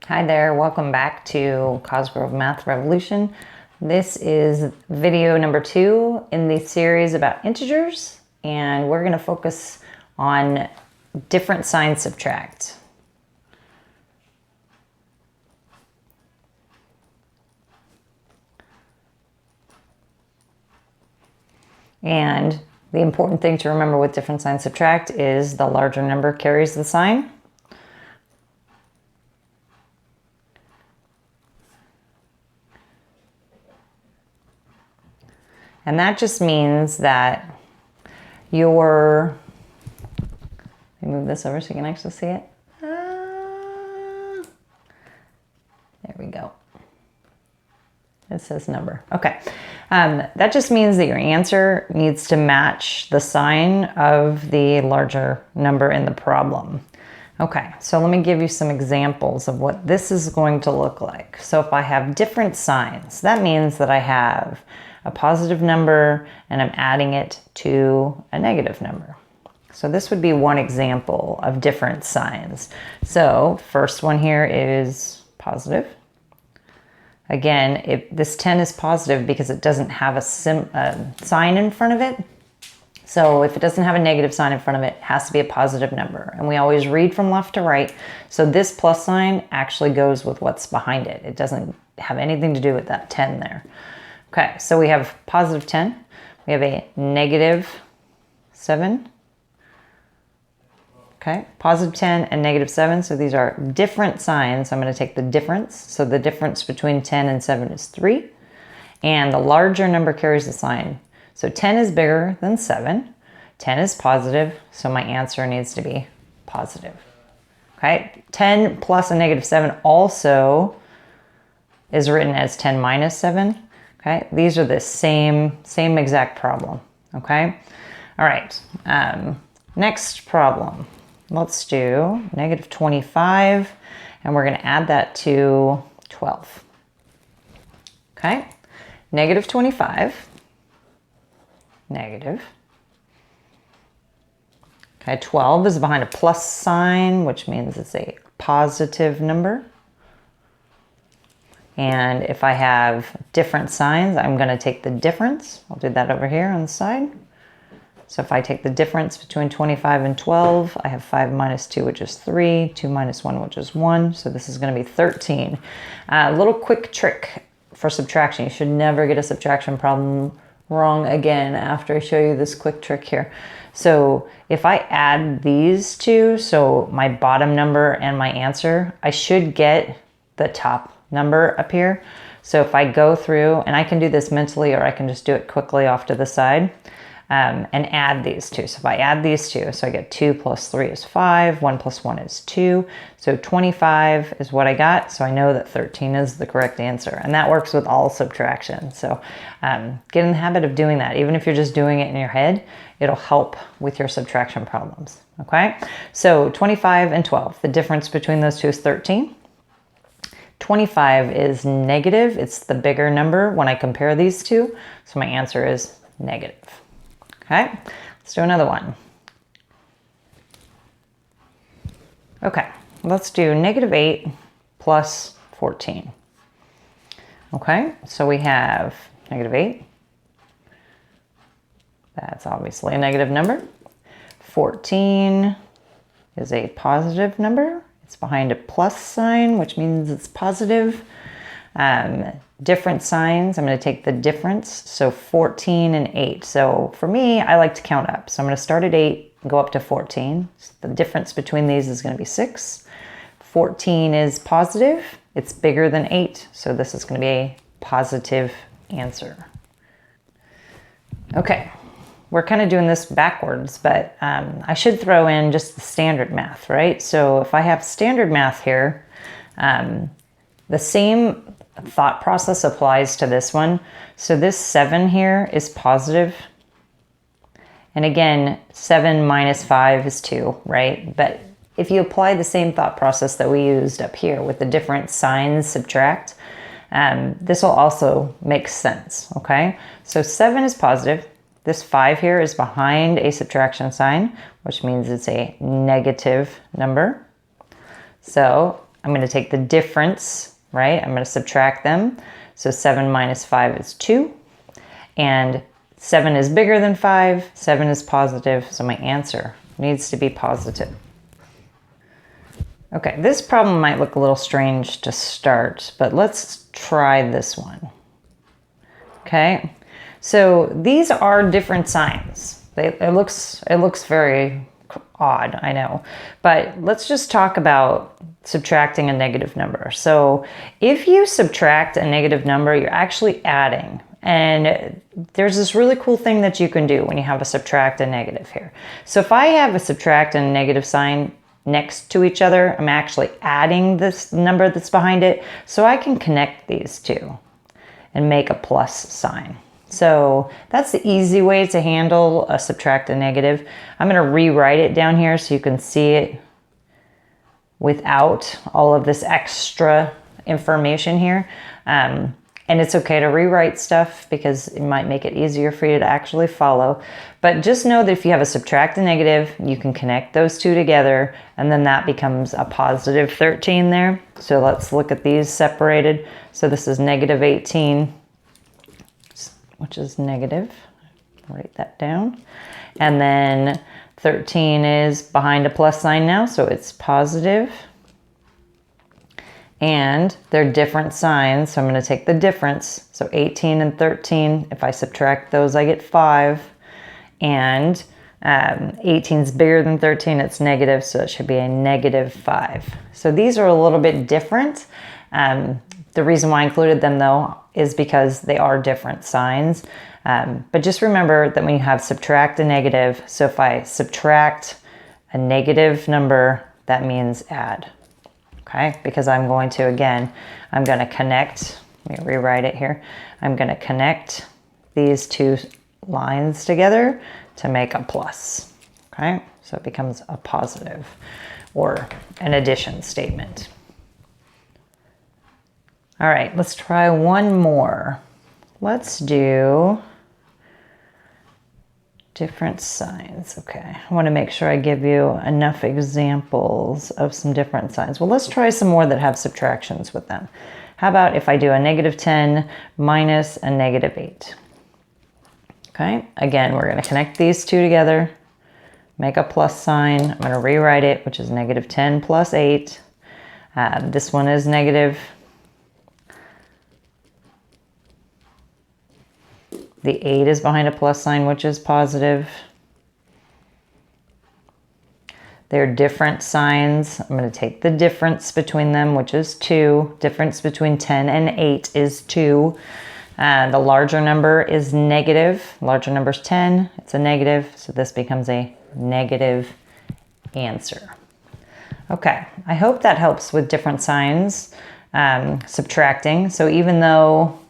Hi there, welcome back to Cosgrove Math Revolution. This is video number 2 in the series about integers, and we're going to focus on different sign subtract. And the important thing to remember with different sign subtract is the larger number carries the sign. And that just means that let me move this over so you can actually see it. There we go. It says number. Okay. That just means that your answer needs to match the sign of the larger number in the problem. Okay, so let me give you some examples of what this is going to look like. So if I have different signs, that means that I have a positive number and I'm adding it to a negative number. So this would be one example of different signs. So first one here is positive. Again, this 10 is positive because it doesn't have a sign in front of it. So if it doesn't have a negative sign in front of it, it has to be a positive number. And we always read from left to right. So this plus sign actually goes with what's behind it. It doesn't have anything to do with that 10 there. Okay, so we have positive 10. We have a negative 7. Okay, positive 10 and negative 7. So these are different signs. I'm going to take the difference. So the difference between 10 and 7 is 3. And the larger number carries the sign. So 10 is bigger than 7. 10 is positive, so my answer needs to be positive. Okay, 10 plus a negative 7 also is written as 10 minus 7. Okay, these are the same exact problem. Okay, all right. Next problem. Let's do negative 25, and we're going to add that to 12. Okay, negative 25. Negative. Okay, 12 is behind a plus sign, which means it's a positive number. And if I have different signs, I'm going to take the difference. I'll do that over here on the side. So if I take the difference between 25 and 12, I have 5 minus 2, which is 3, 2 minus 1, which is 1. So this is going to be 13. A little quick trick for subtraction. You should never get a subtraction problem wrong again after I show you this quick trick here. So if I add these two, so my bottom number and my answer, I should get the top number up here. So if I go through, and I can do this mentally or I can just do it quickly off to the side, and add these two. So if I add these two, so I get 2 plus 3 is 5, 1 plus 1 is 2. So 25 is what I got. So I know that 13 is the correct answer. And that works with all subtraction. So get in the habit of doing that. Even if you're just doing it in your head, it'll help with your subtraction problems. Okay, so 25 and 12, the difference between those two is 13. 25 is negative. It's the bigger number when I compare these two. So my answer is negative. Okay, let's do another one. Okay, let's do negative 8 plus 14. Okay, so we have negative 8. That's obviously a negative number. 14 is a positive number. It's behind a plus sign, which means it's positive. Different signs, I'm going to take the difference. So 14 and 8. So for me, I like to count up. So I'm going to start at 8 and go up to 14. So the difference between these is going to be 6. 14 is positive. It's bigger than 8. So this is going to be a positive answer. Okay, we're kind of doing this backwards, but I should throw in just the standard math, right? So if I have standard math here, the same thought process applies to this one. So this 7 here is positive. And again, 7 minus 5 is 2, right? But if you apply the same thought process that we used up here with the different signs subtract, this will also make sense, okay? So 7 is positive. This 5 here is behind a subtraction sign, which means it's a negative number. So I'm going to take the difference, right? I'm going to subtract them. So 7 minus 5 is 2. And 7 is bigger than 5. 7 is positive, so my answer needs to be positive. Okay, this problem might look a little strange to start, but let's try this one. Okay, so these are different signs. It looks very odd, I know, but let's just talk about subtracting a negative number. So if you subtract a negative number, you're actually adding. And there's this really cool thing that you can do when you have a subtract and negative here. So if I have a subtract and a negative sign next to each other, I'm actually adding this number that's behind it, so I can connect these two and make a plus sign. So that's the easy way to handle a subtract and negative. I'm going to rewrite it down here so you can see it without all of this extra information here. And it's okay to rewrite stuff because it might make it easier for you to actually follow. But just know that if you have a subtract and negative, you can connect those two together, and then that becomes a positive 13 there. So let's look at these separated. So this is negative 18, which is negative. Write that down. And then 13 is behind a plus sign now, so it's positive. And they're different signs, so I'm going to take the difference. So 18 and 13, if I subtract those, I get 5. And 18 is bigger than 13, it's negative, so it should be a negative 5. So these are a little bit different. The reason why I included them, though, is because they are different signs. But just remember that when you have subtract and negative, so if I subtract a negative number, that means add. Okay, because I'm going to, again, I'm going to connect, let me rewrite it here. I'm going to connect these two lines together to make a plus. Okay, so it becomes a positive or an addition statement. All right, let's try one more. Let's do different signs. Okay, I want to make sure I give you enough examples of some different signs. Well, let's try some more that have subtractions with them. How about if I do a negative 10 minus a negative 8? Okay, again, we're going to connect these two together, make a plus sign. I'm going to rewrite it, which is negative 10 plus 8. This one is negative. The 8 is behind a plus sign, which is positive. They're different signs. I'm going to take the difference between them, which is 2. Difference between 10 and 8 is 2. The larger number is negative. Larger number is 10. It's a negative, so this becomes a negative answer. Okay, I hope that helps with different signs, subtracting. So even though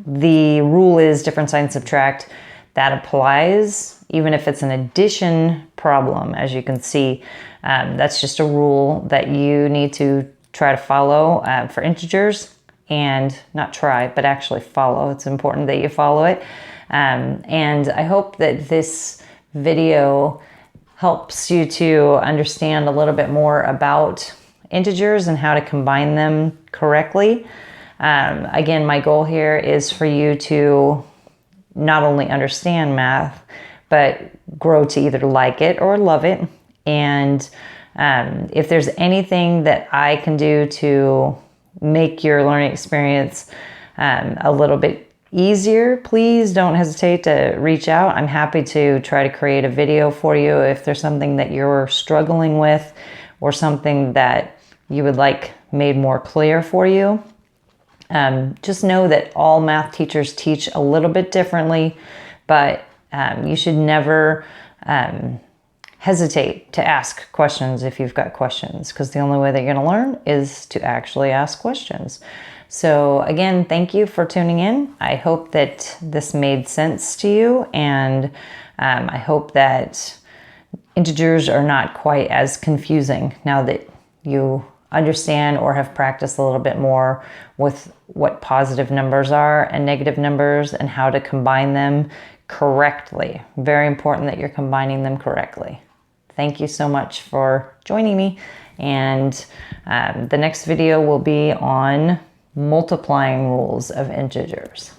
the rule is different signs subtract, that applies even if it's an addition problem. As you can see, that's just a rule that you need to try to follow for integers, and not try, but actually follow. It's important that you follow it. And I hope that this video helps you to understand a little bit more about integers and how to combine them correctly. Again, my goal here is for you to not only understand math, but grow to either like it or love it. And if there's anything that I can do to make your learning experience a little bit easier, please don't hesitate to reach out. I'm happy to try to create a video for you if there's something that you're struggling with or something that you would like made more clear for you. Just know that all math teachers teach a little bit differently, but you should never hesitate to ask questions if you've got questions, because the only way that you're going to learn is to actually ask questions. So again, thank you for tuning in. I hope that this made sense to you, and I hope that integers are not quite as confusing now that you understand or have practiced a little bit more with what positive numbers are and negative numbers and how to combine them correctly. Very important that you're combining them correctly. Thank you so much for joining me, And the next video will be on multiplying rules of integers.